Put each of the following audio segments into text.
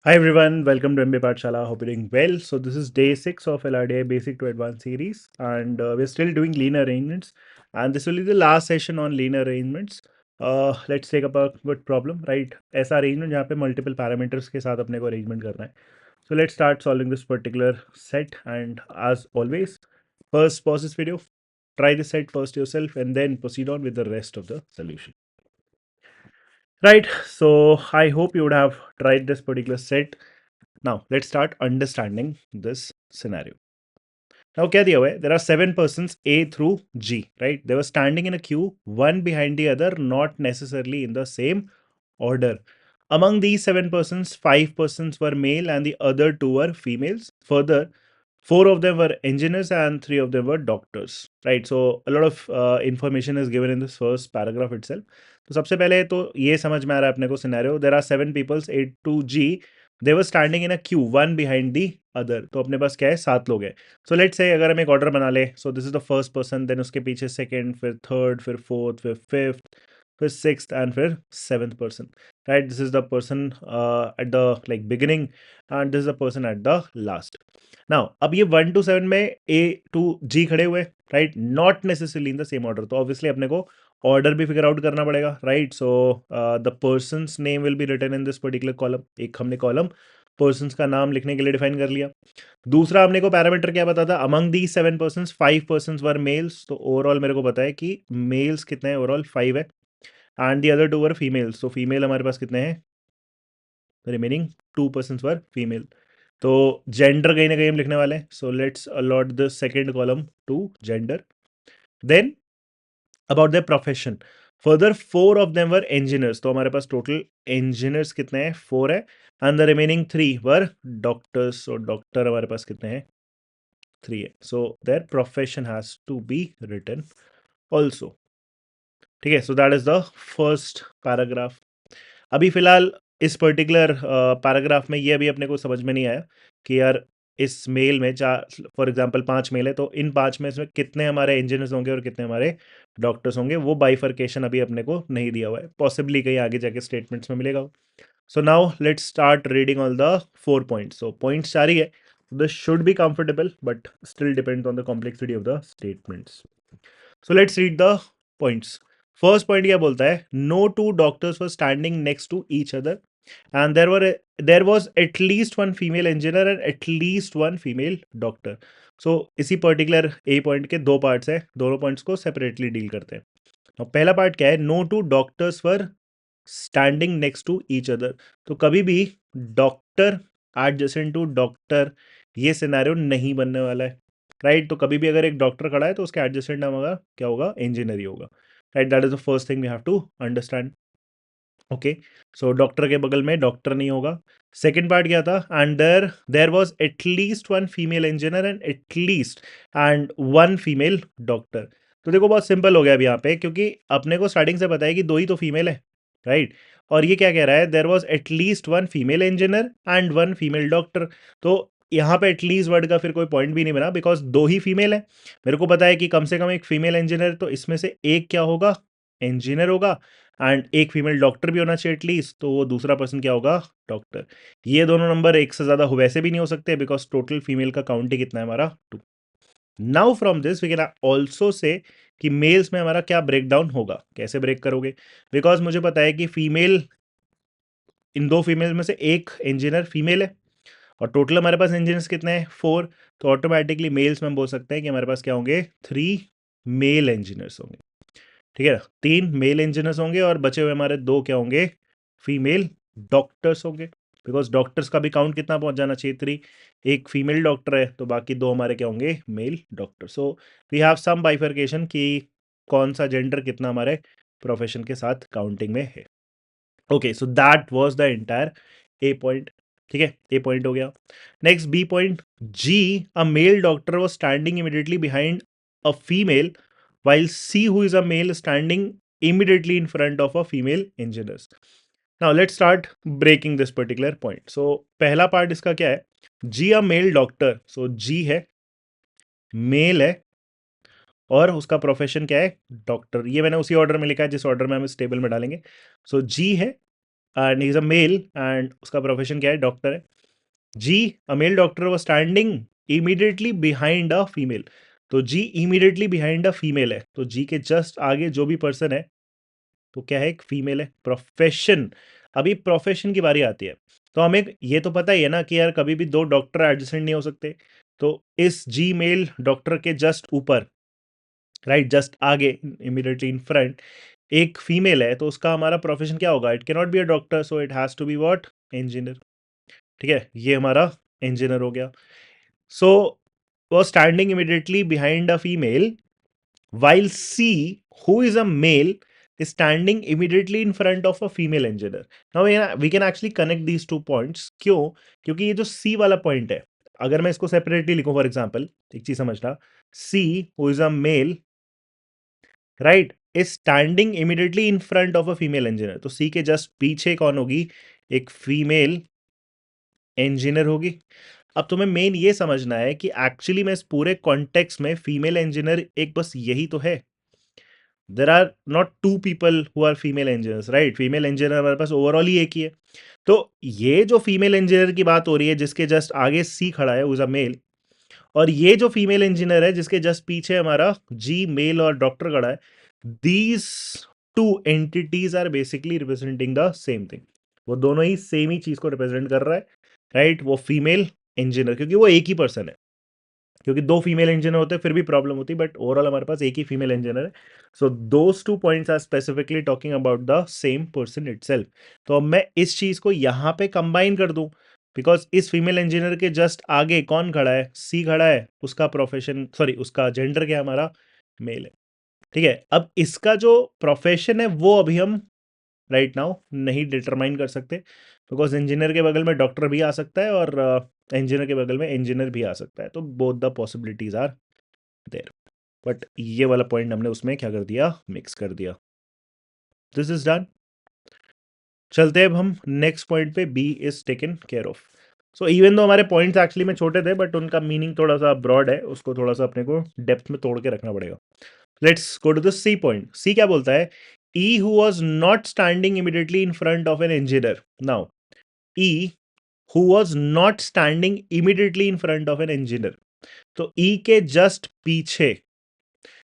Hi everyone, welcome to MBA Pathshala. Hope you're doing well. So this is day 6 of LRDI Basic to Advanced series, and we're still doing linear arrangements. And this will be the last session on linear arrangements. Let's take up a good problem, right? ऐसा arrangement जहाँ पे multiple parameters के साथ अपने को arrangement करना है. So let's start solving this particular set. And as always, first pause this video, try the set first yourself, and then proceed on with the rest of the solution. Right. So I hope you would have tried this particular set. Now, let's start understanding this scenario. Now, क्या दिया हुआ है? There are 7 persons A through G, right? They were standing in a queue, one behind the other, not necessarily in the same order. Among these 7 persons, 5 persons were male and the other two were females. Further, 4 of them were engineers and 3 of them were doctors, right? So a lot of information is given in this first paragraph itself. तो सबसे पहले तो ये समझ में आ रहा है अपने को scenario. There are 7 peoples A to G. They were standing in a queue one behind the other. तो अपने पास क्या है? 7 लोग हैं. सो लेट्स से अगर हम एक ऑर्डर बना ले, so this is the first person, then उसके पीछे सेकंड, फिर थर्ड, फिर फोर्थ, फिर फिफ्थ, फिर सिक्स्थ एंड फिर seventh person, right? This is the person at the like beginning and this is the person at the last. Now अब ये 1 to 7 में ए टू जी खड़े हुए, right? Not necessarily in the same order. तो obviously अपने को order भी figure out करना पड़ेगा, right? So the person's name will be written in this particular column. एक हमने कॉलम पर्सन्स का नाम लिखने के लिए डिफाइन कर लिया. दूसरा हमने को पैरामीटर क्या पता था? Among the 7 persons 5 persons were males. तो ओवरऑल मेरे को पता है कि मेल्स कितने हैं? ओवरऑल 5 है and the other 2 were females. तो फीमेल हमारे पास कितने हैं? Remaining 2 persons were female. तो जेंडर कहीं ना कहीं हम लिखने वाले हैं. So let's allot the second column to gender. Then about the profession, further 4 of them were engineers. तो हमारे पास टोटल engineers कितने हैं? 4 है and the remaining 3 were doctors. So doctor हमारे पास कितने हैं? 3 है. So their profession has to be written also. ठीक है. So that is the first paragraph. अभी फिलहाल इस पर्टिकुलर पैराग्राफ में ये अभी अपने को समझ में नहीं आया कि यार इस मेल में चार, फॉर एग्जांपल 5 मेल है, तो इन 5 में से कितने हमारे इंजीनियर्स होंगे और कितने हमारे डॉक्टर्स होंगे. वो बाइफर्केशन अभी अपने को नहीं दिया हुआ है. पॉसिबली कहीं आगे जाके स्टेटमेंट्स में मिलेगा. So now let's start reading all the 4 points. So points 4 ही है. This should be comfortable but still depends on the complexity of the statements. So let's read the points. First point क्या बोलता है? No two doctors were standing next to each other and there was at least one female engineer and at least one female doctor. So इसी particular ए point के दो parts है. दोनों points को separately deal करते हैं. अब पहला पार्ट क्या है? No two doctors were standing next to each other. तो कभी भी डॉक्टर एडजेसेंट टू डॉक्टर ये सिनेरियो नहीं बनने वाला है, राइट? तो कभी भी अगर एक डॉक्टर खड़ा है तो उसके एडजेसेंट नाम होगा क्या? होगा इंजीनियर ही होगा, right? That is the first thing we have to understand. Okay. So doctor के बगल में डॉक्टर नहीं होगा. सेकेंड पार्ट क्या था? And there was at least one female engineer and at least and one female doctor. तो देखो बहुत सिंपल हो गया अब यहाँ पे, क्योंकि अपने को स्टार्टिंग से पता है कि दो ही तो फीमेल है, राइट? और ये क्या कह रहा है? There was at least one female engineer and one female doctor. तो यहाँ पे एटलीस्ट वर्ड का फिर कोई पॉइंट भी नहीं बना, बिकॉज दो ही फीमेल है. मेरे को पता है कि कम से कम एक फीमेल इंजीनियर, तो इसमें से एक क्या होगा? इंजीनियर होगा. एंड एक फीमेल डॉक्टर भी होना चाहिए एटलीस्ट. तो वो दूसरा पर्सन क्या होगा? डॉक्टर. ये दोनों नंबर एक से ज़्यादा वैसे भी नहीं हो सकते, बिकॉज टोटल फीमेल का काउंट ही कितना है हमारा? 2. Now from this we can also say कि मेल्स में हमारा क्या ब्रेक डाउन होगा. कैसे ब्रेक करोगे? बिकॉज मुझे पता है कि फीमेल, इन दो फीमेल में से एक इंजीनियर फीमेल है और टोटल हमारे पास इंजीनियर्स कितने हैं? 4. तो ऑटोमेटिकली मेल्स में हम बोल सकते हैं कि हमारे पास क्या होंगे? 3 मेल इंजीनियर्स होंगे. ठीक है ना? 3 मेल इंजीनियर्स होंगे और बचे हुए हमारे 2 क्या होंगे? फीमेल डॉक्टर्स होंगे. बिकॉज डॉक्टर्स का भी काउंट कितना पहुंच जाना चाहिए? 3. एक फीमेल डॉक्टर है तो बाकी 2 हमारे क्या होंगे? Male doctor. So we have some bifurcation कि कौन सा जेंडर कितना हमारे प्रोफेशन के साथ काउंटिंग में है. Okay. So that was the entire A point. ठीक है, ए पॉइंट हो गया. Next B point. G, a male doctor was standing immediately behind a female while C, who is a male, standing immediately in front of a female engineer. Now let's start breaking this particular point. So पहला part इसका क्या है? G a male doctor. So G है, mail है और उसका profession क्या है? डॉक्टर. ये मैंने उसी ऑर्डर में लिखा है जिस ऑर्डर में हम इस टेबल में डालेंगे. सो G है, and he is a male and उसका प्रोफेशन क्या है, डॉक्टर है। G, a male doctor was standing immediately behind a female. तो G immediately behind a female है, तो जी के जस्ट आगे जो भी पर्सन है तो क्या है, एक फीमेल है। प्रोफेशन, अभी प्रोफेशन की बारी आती है। तो हमें ये तो पता ही है ना कि यार कभी भी दो डॉक्टर एडजेसेंट नहीं हो सकते। तो इस जी मेल डॉक्टर के जस्ट ऊपर, राइट, जस्ट आगे, इमीडिएटली इन फ्रंट एक फीमेल है, तो उसका हमारा प्रोफेशन क्या होगा, it can not be a doctor, so it has to be what, engineer. ठीक है, ये हमारा इंजीनियर हो गया। सो वो standing immediately behind a female while C, who is a male, is standing immediately in front of a female engineer. Now we can actually connect these two points. क्यों? क्योंकि ये जो C वाला point है, अगर मैं इसको सेपरेटली लिखूं, फॉर एग्जाम्पल, एक चीज समझना, C who is a male, right, is standing immediately in front of a female engineer. तो C के जस्ट पीछे कौन होगी, एक फीमेल इंजीनियर होगी। अब तुम्हें मेन ये समझना है कि एक्चुअली में इस पूरे कॉन्टेक्स्ट में फीमेल इंजीनियर एक बस यही तो है। There are not two people who are female engineers, right. Female engineer हमारे पास ओवरऑल ही एक ही है। तो ये जो फीमेल इंजीनियर की बात हो रही है जिसके जस्ट आगे सी खड़ा है, उज अ मेल, और ये जो फीमेल इंजीनियर है जिसके जस्ट पीछे हमारा जी मेल और डॉक्टर खड़ा है, these two entities are basically representing the same thing. वो दोनों ही सेम ही चीज को रिप्रेजेंट कर रहा है, राइट। वो फीमेल इंजीनियर, क्योंकि वो एक ही पर्सन है, क्योंकि दो फीमेल इंजीनियर होते फिर भी प्रॉब्लम होती, बट ओवरऑल हमारे पास एक ही फीमेल इंजीनियर है। So those two points are specifically talking about the same person itself. तो अब मैं इस चीज को यहाँ पे कंबाइन कर दूं, बिकॉज इस फीमेल इंजीनियर के जस्ट आगे कौन खड़ा है, सी खड़ा है, उसका प्रोफेशन, सॉरी उसका जेंडर क्या है, हमारा मेल है। ठीक है, अब इसका जो प्रोफेशन है वो अभी हम राइट नाउ नहीं डिटरमाइन कर सकते, बिकॉज इंजीनियर के बगल में डॉक्टर भी आ सकता है और इंजीनियर के बगल में इंजीनियर भी आ सकता है, तो both the possibilities are there. But ये वाला पॉइंट हमने उसमें क्या कर दिया, मिक्स कर दिया। This is done. चलते हैं अब हम नेक्स्ट पॉइंट पे, B is taken care of. So even though हमारे पॉइंट्स एक्चुअली में छोटे थे, बट उनका मीनिंग थोड़ा सा ब्रॉड है, उसको थोड़ा सा अपने को डेप्थ में तोड़ के रखना पड़ेगा। Let's go to the C point. C क्या बोलता है, E who was not standing immediately in front of an engineer. Now E who was not standing immediately in front of an engineer, तो E के just पीछे,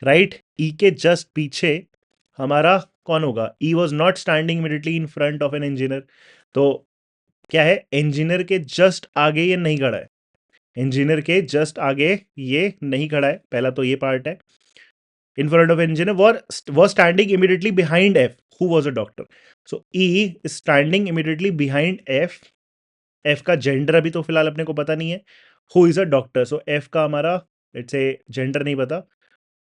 right, E के just पीछे हमारा कौन होगा, E was not standing immediately in front of an engineer। तो क्या है, इंजीनियर के जस्ट आगे ये नहीं खड़ा है, इंजीनियर के जस्ट आगे ये नहीं खड़ा है, पहला तो ये पार्ट है। इन front of engineer was standing immediately behind F who was a doctor, so E is standing immediately behind F। F का जेंडर अभी तो फिलहाल अपने को पता नहीं है, who is a doctor, so F का हमारा लेट्स से जेंडर नहीं पता,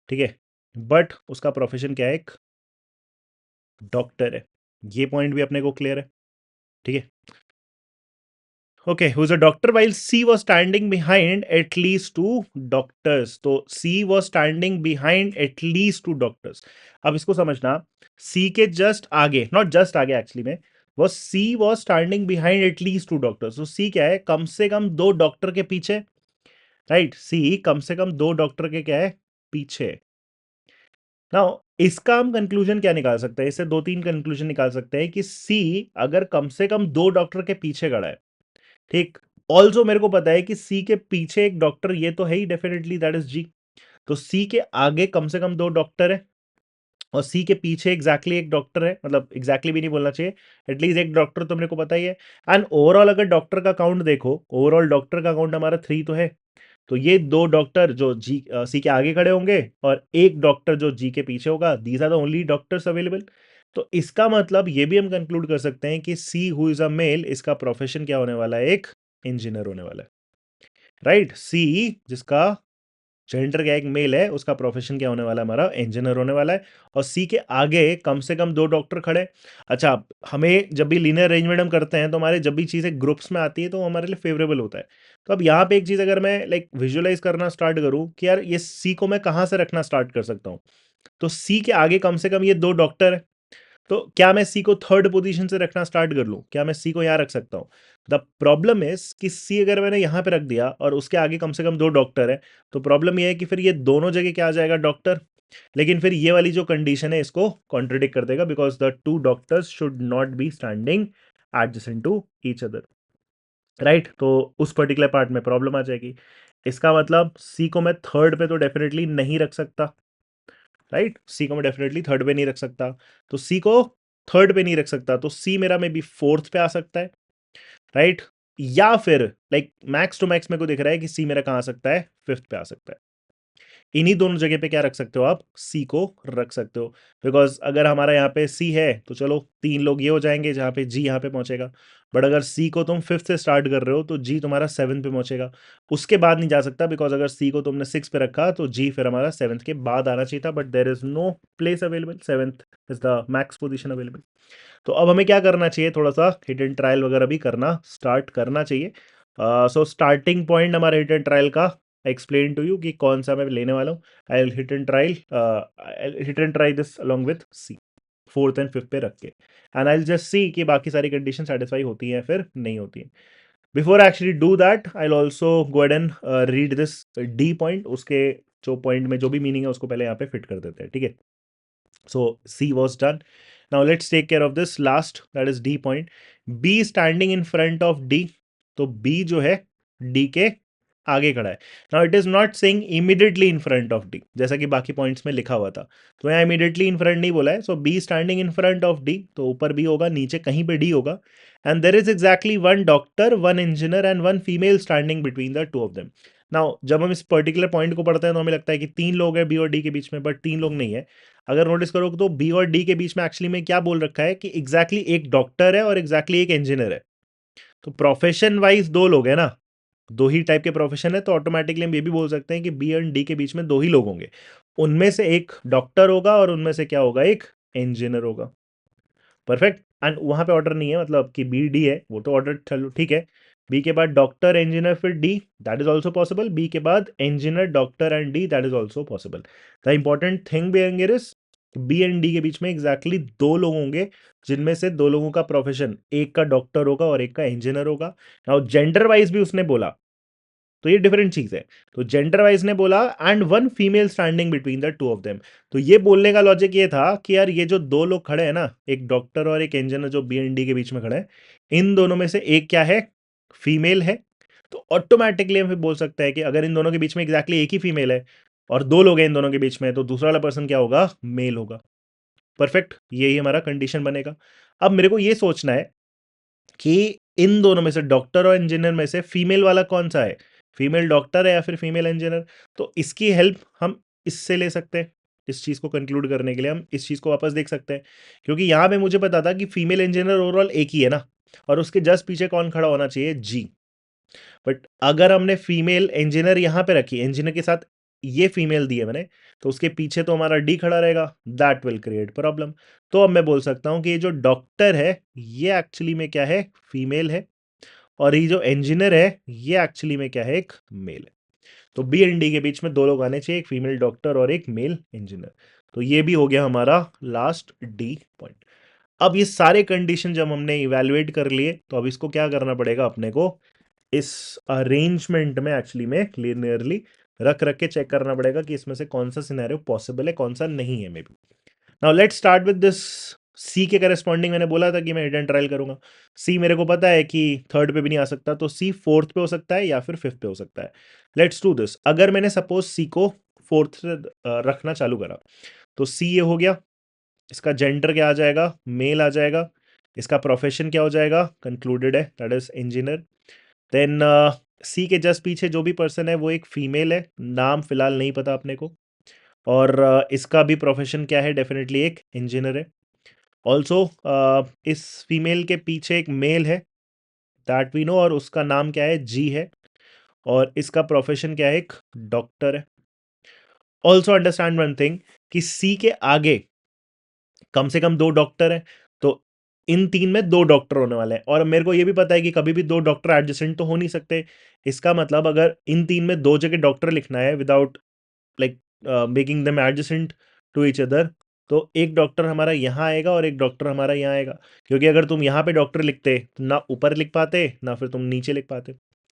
ठीक है, बट उसका प्रोफेशन क्या है, एक डॉक्टर है। ये पॉइंट भी अपने को क्लियर है, ठीक है। Okay, who is a doctor while C was standing behind at least two doctors, तो C was standing behind at least two doctors. अब इसको समझना, सी के जस्ट आगे, नॉट जस्ट आगे एक्चुअली में, वो C was standing behind at least two doctors. तो सी क्या है, कम से कम दो डॉक्टर के पीछे, राइट। सी कम से कम दो डॉक्टर के क्या है, पीछे। नाउ इसका हम कंक्लूजन क्या निकाल सकते हैं, इससे दो तीन कंक्लूजन निकाल सकते हैं कि सी अगर कम से कम दो डॉक्टर के पीछे खड़ा है, ठीक। ऑल्सो मेरे को पता है कि सी के पीछे एक डॉक्टर ये तो है ही डेफिनेटली, दैट इज जी। तो सी के आगे कम से कम दो डॉक्टर है और सी के पीछे एग्जैक्टली एक डॉक्टर है, मतलब एग्जैक्टली भी नहीं बोलना चाहिए, एटलीस्ट एक डॉक्टर तो मेरे को पता ही है। एंड ओवरऑल अगर डॉक्टर का काउंट देखो, ओवरऑल डॉक्टर का काउंट हमारा 3 तो है। तो ये दो डॉक्टर जो जी सी के आगे खड़े होंगे और एक डॉक्टर जो जी के पीछे होगा, these are the only doctors available. तो इसका मतलब ये भी हम कंक्लूड कर सकते हैं कि C who is a male, इसका प्रोफेशन क्या होने वाला है, एक इंजीनियर होने वाला है, राइट। सी जिसका जेंडर क्या, एक मेल है, उसका प्रोफेशन क्या होने वाला है, हमारा इंजीनियर होने वाला है। और सी के आगे कम से कम दो डॉक्टर खड़े। अच्छा, हमें जब भी लीनियर अरेंजमेंट हम करते हैं तो हमारे जब भी चीज़ें ग्रुप्स में आती है तो हमारे लिए फेवरेबल होता है। तो अब यहाँ पे एक चीज़ अगर मैं लाइक विजुअलाइज करना स्टार्ट करूँ कि यार ये सी को मैं कहाँ से रखना स्टार्ट कर सकता हूँ, तो सी के आगे कम से कम ये दो डॉक्टर है, तो क्या मैं सी को थर्ड पोजीशन से रखना स्टार्ट कर लूँ, क्या मैं सी को यहाँ रख सकता हूँ। द प्रॉब्लम इज कि सी अगर मैंने यहाँ पे रख दिया और उसके आगे कम से कम दो डॉक्टर है, तो प्रॉब्लम ये है कि फिर ये दोनों जगह क्या आ जाएगा, डॉक्टर। लेकिन फिर ये वाली जो कंडीशन है इसको कॉन्ट्रडिक्ट कर देगा, because the two doctors should not be standing adjacent to each other, right. तो उस पर्टिकुलर पार्ट में प्रॉब्लम आ जाएगी। इसका मतलब सी को मैं थर्ड पे तो डेफिनेटली नहीं रख सकता, राइट। सी को मैं डेफिनेटली थर्ड पे नहीं रख सकता, तो सी को थर्ड पे नहीं रख सकता, तो सी मेरा मे बी फोर्थ पे आ सकता है, राइट। या फिर लाइक मैक्स टू मैक्स मेरे को दिख रहा है कि सी मेरा कहाँ आ सकता है, फिफ्थ पे आ सकता है। इन्हीं दोनों जगह पे क्या रख सकते हो आप, सी को रख सकते हो। बिकॉज अगर हमारा यहाँ पे सी है तो चलो तीन लोग ये हो जाएंगे जहाँ पे जी यहाँ पे पहुंचेगा, बट अगर सी को तुम फिफ्थ से स्टार्ट कर रहे हो तो जी तुम्हारा सेवन्थ पे पहुंचेगा, उसके बाद नहीं जा सकता, बिकॉज अगर सी को तुमने सिक्स पे रखा तो जी फिर हमारा सेवन्थ के बाद आना चाहिए था, but there is no place available, seventh is the max position available. तो अब हमें क्या करना चाहिए, थोड़ा सा हिट एंड ट्रायल वगैरह भी करना स्टार्ट करना चाहिए। सो स्टार्टिंग पॉइंट हमारे हिट एंड ट्रायल का एक्सप्लेन टू यू कि कौन सा मैं लेने वाला हूँ। I will hit and try this along with C, fourth and fifth पे रख के, and I will just see कि बाकी सारी कंडीशन सेटिस्फाई होती हैं फिर नहीं होती हैं। Before I actually do that I will also go ahead and read this D point, उसके जो पॉइंट में जो भी मीनिंग है उसको पहले यहाँ पे फिट कर देते हैं, ठीक है। So C was done. Now let's take care of this last, that is D point. B standing in front of D. तो B जो है D के आगे खड़ा है। Now it is not saying immediately in front of D, जैसा कि बाकी पॉइंट्स में लिखा हुआ था। तो यहाँ immediately in front नहीं बोला है। So B standing in front of D, तो ऊपर B होगा, नीचे कहीं पे D होगा। And there is exactly one doctor, one engineer and one female standing between the two of them. Now जब हम इस पर्टिकुलर पॉइंट को पढ़ते हैं तो हमें लगता है कि तीन लोग हैं बी और डी के बीच में, बट तीन लोग नहीं है। अगर नोटिस करोगे तो बी और डी के बीच में एक्चुअली में क्या बोल रखा है कि एग्जैक्टली एक डॉक्टर है और एग्जैक्टली एक इंजीनियर है। तो प्रोफेशन वाइज दो लोग हैं ना, दो ही टाइप के प्रोफेशन है, तो ऑटोमेटिकली हम ये भी बोल सकते हैं कि बी एंड डी के बीच में दो ही लोग होंगे, उनमें से एक डॉक्टर होगा और उनमें से क्या होगा, एक इंजीनियर होगा। परफेक्ट। एंड वहां पे ऑर्डर नहीं है, मतलब कि बी डी है वो तो ऑर्डर चलो ठीक है। बी के बाद डॉक्टर इंजीनियर फिर D, that is also possible. B के बाद engineer doctor and D, that is also possible. The important thing behind it is B and D के बीच में एग्जैक्टली दो लोग होंगे, जिनमें से दो लोगों का प्रोफेशन, एक का डॉक्टर होगा और एक का इंजीनियर होगा। नाउ जेंडर वाइज भी उसने बोला, तो ये डिफरेंट चीज है। तो जेंडर वाइज ने बोला and one female standing between the two of them. तो ये बोलने का लॉजिक ये था कि यार ये जो दो लोग खड़े हैं ना, एक डॉक्टर और एक इंजीनियर जो बी एंड डी के बीच में खड़े हैं, इन दोनों में से एक क्या है, फीमेल है। तो ऑटोमेटिकली हम फिर बोल सकते हैं कि अगर इन दोनों के बीच में एग्जैक्टली एक ही फीमेल है और दो लोग हैं इन दोनों के बीच में, तो दूसरा वाला पर्सन क्या होगा, मेल होगा। परफेक्ट, यही हमारा कंडीशन बनेगा। अब मेरे को ये सोचना है कि इन दोनों में से डॉक्टर और इंजीनियर में से फीमेल वाला कौन सा है, फीमेल डॉक्टर है या फिर फीमेल इंजीनियर। तो इसकी हेल्प हम इससे ले सकते हैं। इस चीज़ को कंक्लूड करने के लिए हम इस चीज़ को वापस देख सकते हैं, क्योंकि यहाँ पे मुझे पता था कि फीमेल इंजीनियर ओवरऑल एक ही है ना, और उसके जस्ट पीछे कौन खड़ा होना चाहिए, जी। बट अगर हमने फीमेल इंजीनियर यहाँ पे रखी, इंजीनियर के साथ ये फीमेल दी है मैंने, तो उसके पीछे तो हमारा डी खड़ा रहेगा, दैट विल क्रिएट प्रॉब्लम। तो अब मैं बोल सकता हूँ कि ये जो डॉक्टर है ये एक्चुअली में क्या है, फीमेल है, और ये जो इंजीनियर है ये एक्चुअली में क्या है, एक मेल है। तो बी एंड डी के बीच में दो लोग आने चाहिए, एक फीमेल डॉक्टर और एक मेल इंजीनियर। तो ये भी हो गया हमारा लास्ट डी पॉइंट। अब ये सारे कंडीशन जब हमने इवेलुएट कर लिए, तो अब इसको क्या करना पड़ेगा अपने को, इस अरेंजमेंट में एक्चुअली में लिनियरली रख रख के चेक करना पड़ेगा कि इसमें से कौन सा सिनेरियो पॉसिबल है, कौन सा नहीं है। Maybe now let's start with this C के करस्पॉन्डिंग। मैंने बोला था कि मैं हिट एंड ट्रायल करूंगा। सी मेरे को पता है कि थर्ड पे भी नहीं आ सकता, तो सी फोर्थ पे हो सकता है या फिर फिफ्थ पे हो सकता है। Let's do this. अगर मैंने सपोज सी को फोर्थ से रखना चालू करा, तो सी ये हो गया, इसका जेंडर क्या आ जाएगा, मेल आ जाएगा। इसका प्रोफेशन क्या हो जाएगा, कंक्लूडेड है, दैट इज इंजीनियर। देन सी के जस्ट पीछे जो भी पर्सन है वो एक फीमेल है, नाम फिलहाल नहीं पता अपने को। और इसका भी प्रोफेशन क्या है, डेफिनेटली एक इंजीनियर है। ऑल्सो इस फीमेल के पीछे एक मेल है, दैट वी नो, और उसका नाम क्या है, जी है, और इसका प्रोफेशन क्या है, एक डॉक्टर है। ऑल्सो अंडरस्टैंड वन थिंग कि सी के आगे कम से कम दो डॉक्टर हैं, तो इन तीन में दो डॉक्टर होने वाले हैं, और मेरे को ये भी पता है कि कभी भी दो डॉक्टर एडजेसेंट तो हो नहीं सकते। इसका मतलब अगर इन तीन में दो जगह डॉक्टर लिखना है without like making them adjacent to each other, तो एक डॉक्टर हमारा यहाँ आएगा और एक डॉक्टर हमारा यहाँ आएगा, क्योंकि अगर तुम यहाँ पे डॉक्टर लिखते तो ना ऊपर लिख पाते ना फिर तुम नीचे लिख पाते,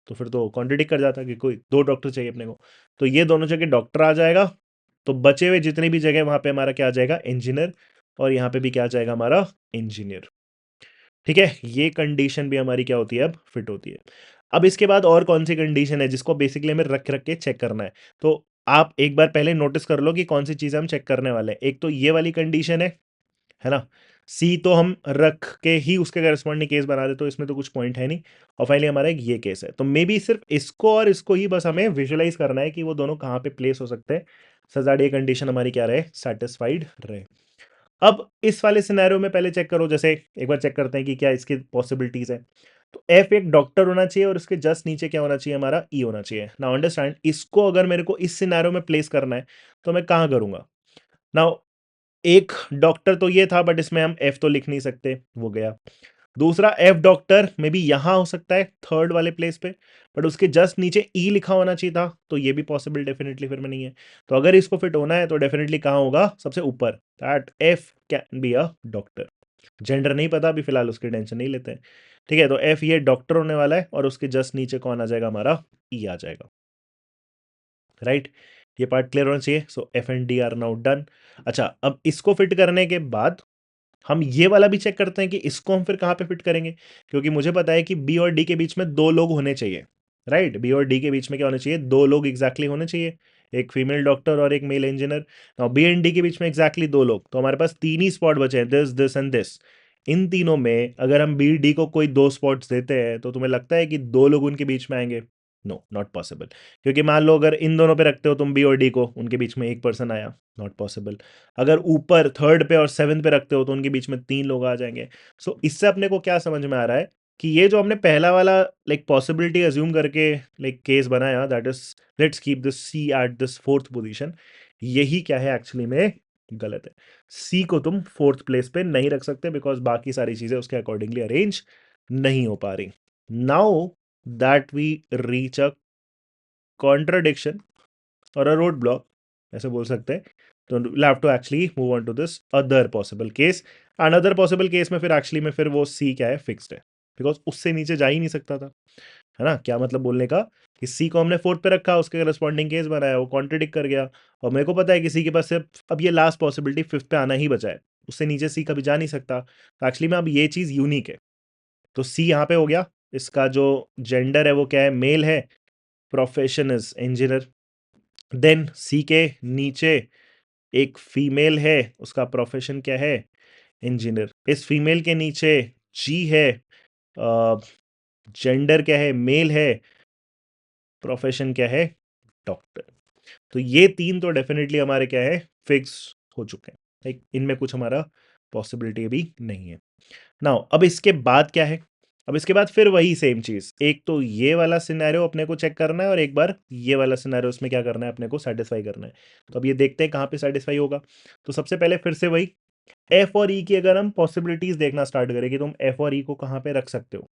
तो फिर तो कॉन्ट्रडिक्ट कर जाता कि कोई दो डॉक्टर चाहिए अपने को। तो ये दोनों जगह डॉक्टर आ जाएगा, तो बचे हुए जितनी भी जगह वहां पे हमारा क्या आ जाएगा, इंजीनियर, और यहाँ पे भी क्या आ जाएगा हमारा, इंजीनियर। ठीक है, ये कंडीशन भी हमारी क्या होती है, अब फिट होती है। अब इसके बाद और कौन सी कंडीशन है जिसको बेसिकली हमें रख रख के चेक करना है। तो आप एक बार पहले नोटिस कर लो कि कौन सी चीज़ें हम चेक करने वाले हैं। एक तो ये वाली कंडीशन है ना। सी तो हम रख के ही उसके करस्पॉन्डिंग केस बना देते, तो इसमें तो कुछ पॉइंट है नहीं। और फाइनली हमारा एक ये केस है, तो मे बी सिर्फ इसको और इसको ही बस हमें विजुअलाइज करना है कि वो दोनों कहाँ पे प्लेस हो सकते हैं, सजाड़ ये कंडीशन हमारी क्या रहे, सेटिस्फाइड रहे। अब इस वाले सिनेरियो में पहले चेक करो, जैसे एक बार चेक करते हैं कि क्या इसकी पॉसिबिलिटीज है। तो एफ एक डॉक्टर होना चाहिए और उसके जस्ट नीचे क्या होना चाहिए, हमारा ई होना चाहिए। नाउ अंडरस्टैंड, इसको अगर मेरे को इस सिनेरियो में प्लेस करना है तो मैं कहाँ करूंगा। नाउ एक डॉक्टर तो ये था, बट इसमें हम एफ तो लिख नहीं सकते, वो गया। दूसरा एफ डॉक्टर में भी यहां हो सकता है थर्ड वाले प्लेस पे, बट उसके जस्ट नीचे ई लिखा होना चाहिए था, तो ये भी पॉसिबल डेफिनेटली फिर में नहीं है। तो अगर इसको फिट होना है तो डेफिनेटली कहाँ होगा, सबसे ऊपर, that F can be a doctor. Gender नहीं पता अभी फिलहाल, उसकी टेंशन नहीं लेते हैं। ठीक है, तो एफ ये डॉक्टर होने वाला है और उसके जस्ट नीचे कौन आ जाएगा, हमारा ई आ जाएगा। राइट, ये पार्ट क्लियर होना चाहिए। So F and D are now done. अच्छा, अब इसको फिट करने के बाद हम ये वाला भी चेक करते हैं कि इसको हम फिर कहाँ पे फिट करेंगे, क्योंकि मुझे पता है कि बी और डी के बीच में दो लोग होने चाहिए। राइट, बी और डी के बीच में क्या होने चाहिए, दो लोग एग्जैक्टली होने चाहिए, एक फीमेल डॉक्टर और एक male engineer. Now B and D के बीच में एग्जैक्टली दो लोग, तो हमारे पास तीन ही स्पॉट बचे हैं, दिस दिस एंड दिस। इन तीनों में अगर हम बी डी को कोई दो स्पॉट्स देते हैं तो तुम्हें लगता है कि दो लोग उनके बीच में आएंगे, नो नॉट पॉसिबल। क्योंकि मान लो अगर इन दोनों पे रखते हो तुम बी और डी को, उनके बीच में एक पर्सन आया, नॉट पॉसिबल। अगर ऊपर थर्ड पे और सेवन्थ पे रखते हो तो उनके बीच में तीन लोग आ जाएंगे। सो इससे अपने को क्या समझ में आ रहा है कि ये जो हमने पहला वाला लाइक पॉसिबिलिटी अज्यूम करके लाइक केस बनाया, that is let's keep this C at this fourth position, यही क्या है एक्चुअली में गलत है। सी को तुम फोर्थ प्लेस पे नहीं रख सकते बिकॉज बाकी सारी चीजें उसके अकॉर्डिंगली अरेंज नहीं हो पा रही। Now that we reach a contradiction और अ रोड ब्लॉक, ऐसे बोल सकते हैं, तो we'll have to actually move on to this other possible case। and other possible case में फिर एक्चुअली में फिर वो सी क्या है, फिक्स्ड है, बिकॉज उससे नीचे जा ही नहीं सकता था। है ना, क्या मतलब बोलने का कि सी को हमने फोर्थ पे रखा, उसके करस्पॉन्डिंग केस बनाया, वो कॉन्ट्रडिक्ट कर गया। और मेरे को पता है कि सी के पास सिर्फ अब ये लास्ट पॉसिबिलिटी फिफ्थ पे आना ही बचा है, उससे नीचे सी कभी जा नहीं सकता। तो एक्चुअली में अब ये चीज़ यूनिक है। तो सी यहाँ पे हो गया, इसका जो जेंडर है वो क्या है, मेल है, प्रोफेशन इज इंजीनियर। देन सी के नीचे एक फीमेल है, उसका प्रोफेशन क्या है, इंजीनियर। इस फीमेल के नीचे जी है, जेंडर क्या है, मेल है, प्रोफेशन क्या है, डॉक्टर। तो ये तीन तो डेफिनेटली हमारे क्या है, फिक्स हो चुके हैं। लाइक इनमें कुछ हमारा पॉसिबिलिटी भी नहीं है। नाउ अब इसके बाद क्या है, अब इसके बाद फिर वही सेम चीज, एक तो ये वाला सिनेरियो अपने को चेक करना है और एक बार ये वाला सिनेरियो उसमें क्या करना है, अपने को सेटिस्फाई करना है। तो अब ये देखते हैं कहाँ पे सेटिस्फाई होगा। तो सबसे पहले फिर से वही एफ और ई की अगर हम पॉसिबिलिटीज देखना स्टार्ट करें कि तुम एफ और ई को कहाँ पे रख सकते हो,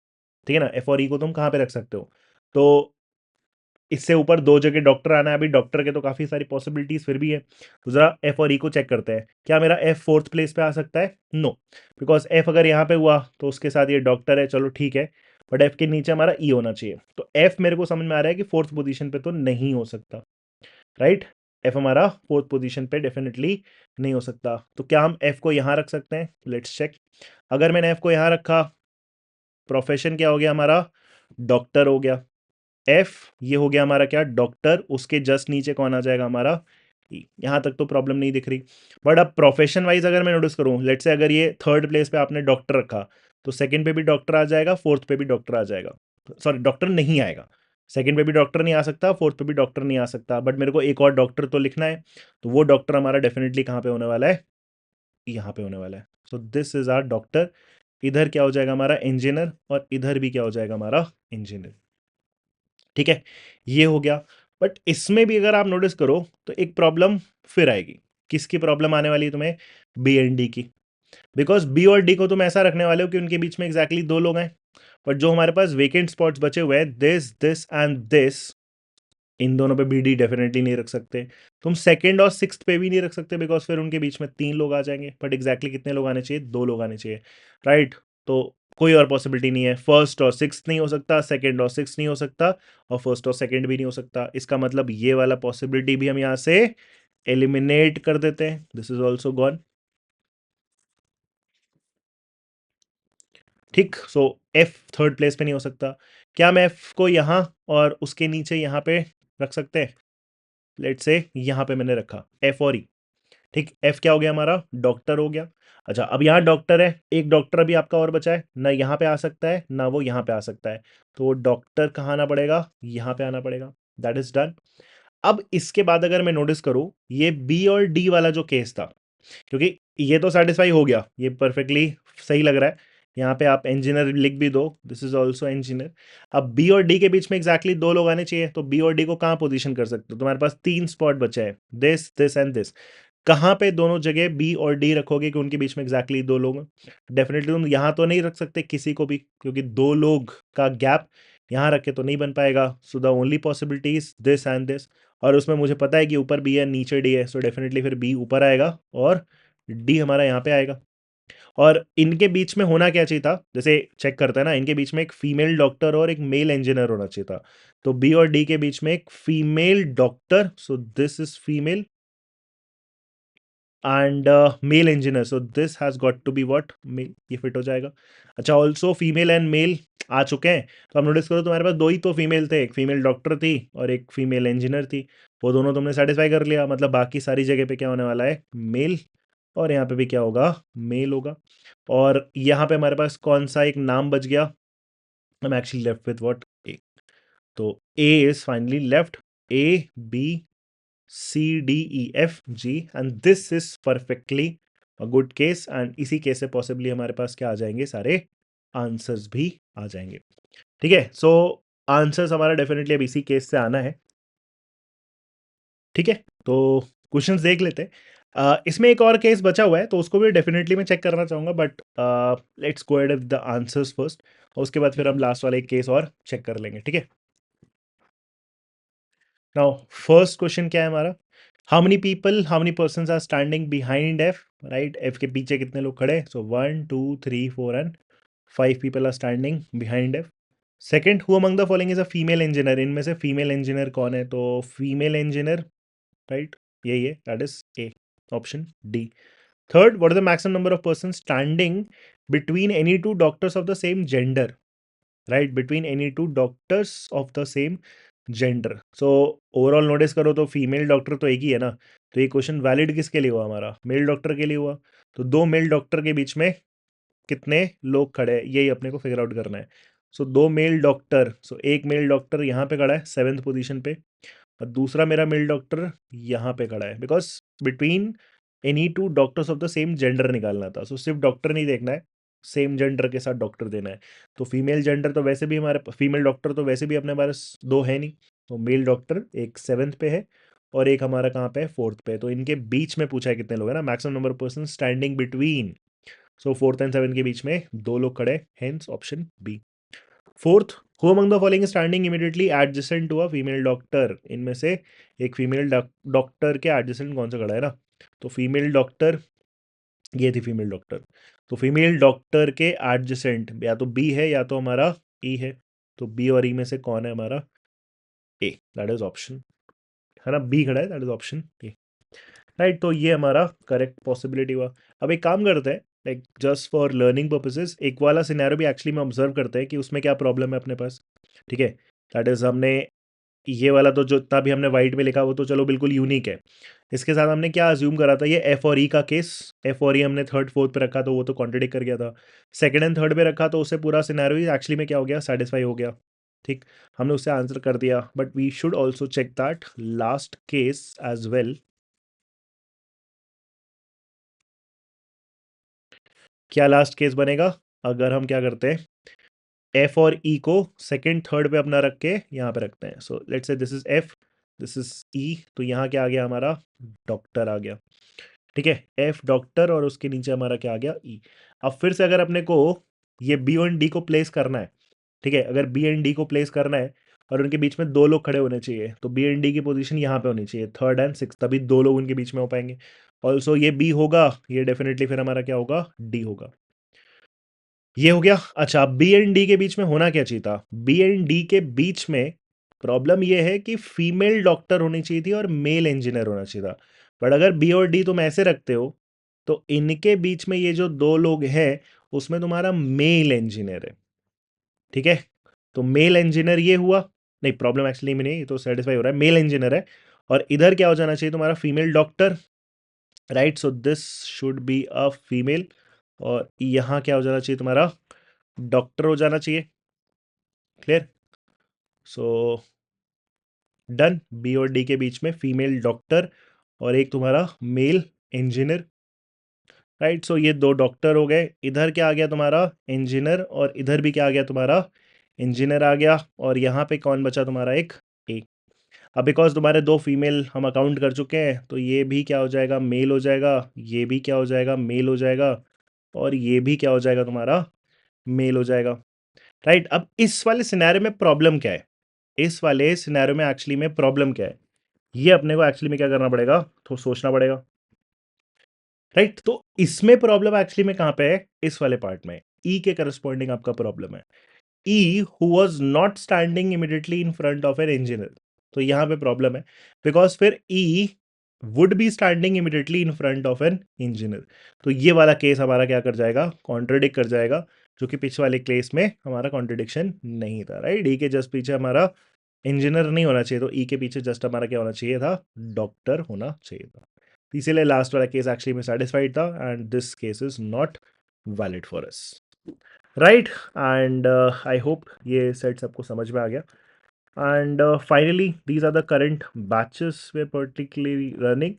ठीक है ना, एफ और ई को तुम कहाँ पे रख सकते हो। तो इससे ऊपर दो जगह डॉक्टर आना है, अभी डॉक्टर के तो काफ़ी सारी पॉसिबिलिटीज फिर भी है। तो जरा एफ और ई को चेक करते हैं, क्या मेरा एफ फोर्थ प्लेस पे आ सकता है, नो, बिकॉज एफ अगर यहाँ पे हुआ तो उसके साथ ये डॉक्टर है, चलो ठीक है, बट एफ के नीचे हमारा ई होना चाहिए। तो एफ मेरे को समझ में आ रहा है कि फोर्थ पोजीशन पे तो नहीं हो सकता। राइट, एफ हमारा फोर्थ पोजीशन पे डेफिनेटली नहीं हो सकता। तो क्या हम एफ को यहाँ रख सकते हैं, लेट्स चेक। अगर मैंने एफ को यहाँ रखा, प्रोफेशन क्या हो गया हमारा, डॉक्टर हो गया। एफ ये हो गया हमारा क्या, डॉक्टर, उसके जस्ट नीचे कौन आ जाएगा, हमारा ई। यहाँ तक तो प्रॉब्लम नहीं दिख रही। बट अब प्रोफेशन वाइज अगर मैं नोटिस करूँ, लेट से अगर ये थर्ड प्लेस पे आपने डॉक्टर रखा, तो सेकंड पे भी डॉक्टर आ जाएगा, फोर्थ पे भी डॉक्टर आ जाएगा, सॉरी डॉक्टर नहीं आएगा, सेकंड पे भी डॉक्टर नहीं आ सकता, फोर्थ पे भी डॉक्टर नहीं आ सकता, बट मेरे को एक और डॉक्टर तो लिखना है। तो वो डॉक्टर हमारा डेफिनेटली कहाँ पे होने वाला है, यहाँ पे होने वाला है। So this is our doctor. इधर क्या हो जाएगा हमारा, इंजीनियर, और इधर भी क्या हो जाएगा हमारा, इंजीनियर। ठीक है, ये हो गया। बट इसमें भी अगर आप नोटिस करो तो एक प्रॉब्लम फिर आएगी। किसकी प्रॉब्लम आने वाली है तुम्हें, बी एंड डी की। बिकॉज बी और डी को तुम ऐसा रखने वाले हो कि उनके बीच में एग्जैक्टली दो लोग हैं, बट जो हमारे पास वेकेंट स्पॉट्स बचे हुए हैं, दिस दिस एंड दिस, इन दोनों पे बी डी डेफिनेटली नहीं रख सकते। तुम सेकंड और सिक्स्थ पे भी नहीं रख सकते बिकॉज फिर उनके बीच में तीन लोग आ जाएंगे, बट एग्जैक्टली कितने लोग आने चाहिए, दो लोग आने चाहिए। राइट, तो कोई और पॉसिबिलिटी नहीं है, फर्स्ट और सिक्स्थ नहीं हो सकता, सेकंड और सिक्स्थ नहीं हो सकता, और फर्स्ट और सेकंड भी नहीं हो सकता। इसका मतलब ये वाला पॉसिबिलिटी भी हम यहाँ से एलिमिनेट कर देते हैं, दिस इज ऑल्सो गॉन। ठीक, सो एफ थर्ड प्लेस पे नहीं हो सकता। क्या मैं एफ को यहाँ और उसके नीचे यहाँ पे रख सकते हैं? लेट से यहाँ पे मैंने रखा एफ और ई। ठीक, एफ क्या हो गया हमारा? डॉक्टर हो गया। अच्छा, अब यहाँ डॉक्टर है, एक डॉक्टर अभी आपका और बचा है ना, यहाँ पे आ सकता है ना वो यहाँ पे आ सकता है, तो वो डॉक्टर कहाँ आना पड़ेगा? यहाँ पे आना पड़ेगा। That is done. अब इसके बाद अगर मैं नोटिस करूँ, ये बी और डी वाला जो केस था, क्योंकि ये तो सेटिस्फाई हो गया, ये परफेक्टली सही लग रहा है। यहाँ पे आप इंजीनियर लिख भी दो, दिस इज ऑल्सो इंजीनियर। अब बी और डी के बीच में एग्जैक्टली दो लोग आने चाहिए, तो बी और डी को कहाँ पोजीशन कर सकते हो? तुम्हारे पास तीन स्पॉट बचे हैं, दिस दिस एंड दिस। कहाँ पे दोनों जगह बी और डी रखोगे कि उनके बीच में एग्जैक्टली दो लोग हैं? डेफिनेटली तुम यहाँ तो नहीं रख सकते किसी को भी, क्योंकि दो लोग का गैप यहाँ रखे तो नहीं बन पाएगा। So the only possibility is this and this, और उसमें मुझे पता है कि ऊपर बी है नीचे डी है, सो डेफिनेटली फिर बी ऊपर आएगा और डी हमारा यहाँ पे आएगा। और इनके बीच में होना क्या चाहिए था, जैसे चेक करते हैं ना, इनके बीच में एक फीमेल डॉक्टर और एक मेल इंजीनियर होना चाहिए था। तो बी और डी के बीच में एक female doctor, so this is female, and male engineer, so this has got to be what? Male, ये फिट हो जाएगा। अच्छा, ऑल्सो फीमेल एंड मेल आ चुके हैं, तो आप नोटिस करो तुम्हारे पास दो ही तो फीमेल थे, एक फीमेल डॉक्टर थी और एक फीमेल इंजीनियर थी। वो दोनों तुमने सेटिस्फाई कर लिया, मतलब बाकी सारी जगह पे क्या होने वाला है? मेल। और यहाँ पे भी क्या होगा? मेल होगा। और यहाँ पे हमारे पास कौन सा एक नाम बच गया? I am actually left with what? A. तो A is finally left, A B C D E F G, and this is perfectly a good case, and इसी केस से पॉसिबली हमारे पास क्या आ जाएंगे? सारे आंसर्स भी आ जाएंगे। ठीक है, सो आंसर्स हमारा डेफिनेटली अब इसी केस से आना है। ठीक है, तो क्वेश्चंस देख लेते हैं। इसमें एक और केस बचा हुआ है, तो उसको भी डेफिनेटली मैं चेक करना चाहूँगा, but let's go ahead with the answers first, और उसके बाद फिर हम लास्ट वाला एक केस और चेक कर लेंगे। ठीक है, नाउ फर्स्ट क्वेश्चन क्या है हमारा? How many persons are standing behind F? Right, F के पीछे कितने लोग खड़े हैं? So 1 2 3 4 and 5 people are standing behind F. Second, who among the following is a female engineer? इनमें से फीमेल इंजीनियर कौन है? तो फीमेल इंजीनियर, राइट, यही है, that is a, option D. Third, what is the maximum number of person standing between any two doctors of the same gender? Right, between any two doctors of the same gender. So overall notice करो तो female doctor तो एक ही है ना, तो ये question valid किसके लिए हुआ? हमारा मेल डॉक्टर के लिए हुआ। तो दो मेल डॉक्टर के बीच में कितने लोग खड़े हैं, यही अपने को फिगर आउट करना है। सो दो मेल डॉक्टर, सो एक मेल डॉक्टर यहाँ पे खड़ा है 7th पोजीशन पे, और दूसरा मेरा मेल डॉक्टर यहाँ पे खड़ा है, because between any two doctors of the same gender निकालना था। सो सिर्फ डॉक्टर नहीं देखना है, सेम जेंडर के साथ डॉक्टर देना है। तो फीमेल जेंडर तो वैसे भी हमारे, फीमेल डॉक्टर तो वैसे भी अपने पास दो है नहीं, तो मेल डॉक्टर एक 7th पे है और एक हमारा कहाँ पे है? 4th पे। तो इनके बीच में पूछा है कितने लोग है ना, maximum number of person standing between. So 4th and 7th के बीच में दो लोग खड़े, hence option B. Fourth, who among the following standing immediately adjacent to a female doctor? इनमें से एक फीमेल डॉक्टर के एडजेसेंट कौन सा खड़ा है ना? तो फीमेल डॉक्टर, ये थी फीमेल डॉक्टर, तो फीमेल डॉक्टर के एडजेसेंट या तो बी है या तो हमारा ई है। तो बी और ई में से कौन है हमारा? ए, दैट इज ऑप्शन, है ना, बी खड़ा है, that is option A. Right, तो ये हमारा करेक्ट पॉसिबिलिटी हुआ। अब एक काम करते हैं, like just for learning purposes, एक वाला सिनेरियो भी एक्चुअली में ऑब्जर्व करते हैं कि उसमें क्या प्रॉब्लम है अपने पास। ठीक है, दैट इज हमने ये वाला तो जो इतना भी हमने वाइट में लिखा वो तो चलो बिल्कुल यूनिक है। इसके साथ हमने क्या अज्यूम करा था, ये एफ और ई का केस, एफ और ई हमने थर्ड फोर्थ पे रखा तो वो तो कॉन्ट्रडिक्ट कर गया था। सेकंड एंड थर्ड पे रखा तो उससे पूरा सिनेरियो एक्चुअली में क्या हो गया? सेटिस्फाई हो गया। ठीक, हमने उससे आंसर कर दिया, but we should also check that last case as well. क्या लास्ट केस बनेगा अगर हम क्या करते हैं, एफ और ई को सेकंड थर्ड पे अपना रख के यहाँ पे रखते हैं? So let's say this is F, this is E, तो यहाँ क्या आ गया हमारा? डॉक्टर आ गया। ठीक है, एफ डॉक्टर और उसके नीचे हमारा क्या आ गया? ई। अब फिर से अगर अपने को ये बी और डी को प्लेस करना है, ठीक है, अगर बी एंड डी को प्लेस करना है और उनके बीच में दो लोग खड़े होने चाहिए, तो बी एंड डी की पोजीशन यहाँ पे होनी चाहिए, थर्ड एंड सिक्स, तभी दो लोग उनके बीच में हो पाएंगे। ऑल्सो ये बी होगा, ये डेफिनेटली फिर हमारा क्या होगा? डी होगा। ये हो गया। अच्छा, बी एंड डी के बीच में होना क्या चाहिए था? बी एंड डी के बीच में प्रॉब्लम ये है कि फीमेल डॉक्टर होनी चाहिए थी और मेल इंजीनियर होना चाहिए था। बट अगर बी और डी तुम ऐसे रखते हो तो इनके बीच में ये जो दो लोग हैं उसमें तुम्हारा मेल इंजीनियर है, ठीक है। तो मेल इंजीनियर ये हुआ, नहीं प्रॉब्लम एक्चुअली में नहीं, ये तो सेटिस्फाई हो रहा है, मेल इंजीनियर है। और इधर क्या हो जाना चाहिए तुम्हारा, female doctor, right. So this should be a female. और यहाँ क्या हो जाना चाहिए तुम्हारा, डॉक्टर हो जाना चाहिए। क्लियर। सो डन, बी और डी के बीच में फीमेल डॉक्टर और एक तुम्हारा मेल इंजीनियर, राइट। सो ये दो डॉक्टर हो गए, इधर क्या आ गया तुम्हारा इंजीनियर, और इधर भी क्या आ गया तुम्हारा इंजीनियर आ गया। और यहाँ पे कौन बचा तुम्हारा, एक ए। अब बिकॉज तुम्हारे दो फीमेल हम अकाउंट कर चुके हैं तो ये भी क्या हो जाएगा, मेल हो जाएगा, ये भी क्या हो जाएगा, मेल हो जाएगा, और ये भी क्या हो जाएगा तुम्हारा, मेल हो जाएगा, राइट। अब इस वाले सिनेरियो में प्रॉब्लम क्या है, इस वाले सिनेरियो में एक्चुअली में प्रॉब्लम क्या है, ये अपने को एक्चुअली में क्या करना पड़ेगा, तो सोचना पड़ेगा, राइट। तो इसमें प्रॉब्लम एक्चुअली में कहां पे है, इस वाले पार्ट में, ई के करस्पॉन्डिंग आपका प्रॉब्लम है। E who was not standing immediately in front of an engineer, तो यहां पे प्रॉब्लम है, बिकॉज फिर E would be standing immediately in front of an engineer. तो ये वाला केस हमारा क्या कर जाएगा, कॉन्ट्रडिक्ट कर जाएगा, जो कि पिछले वाले केस में हमारा कॉन्ट्रडिक्शन नहीं था, राइट। ई के जस्ट पीछे हमारा इंजीनियर नहीं होना चाहिए, तो ई के पीछे जस्ट हमारा क्या होना चाहिए था, डॉक्टर होना चाहिए था। तो इसीलिए लास्ट वाला केस एक्चुअली में सेटिस्फाइड था, and this case is not valid for us, right. And I hope ये सेट सबको समझ में आ गया। And finally these are the current batches we particularly running.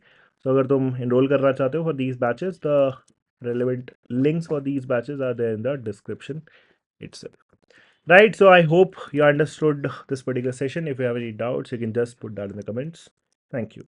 तो अगर तुम इनरोल करना चाहते हो for these batches, the relevant links for these batches are there in the description itself, right? So I hope you understood this particular session. If you have any doubts, you can just put that in the comments. Thank you.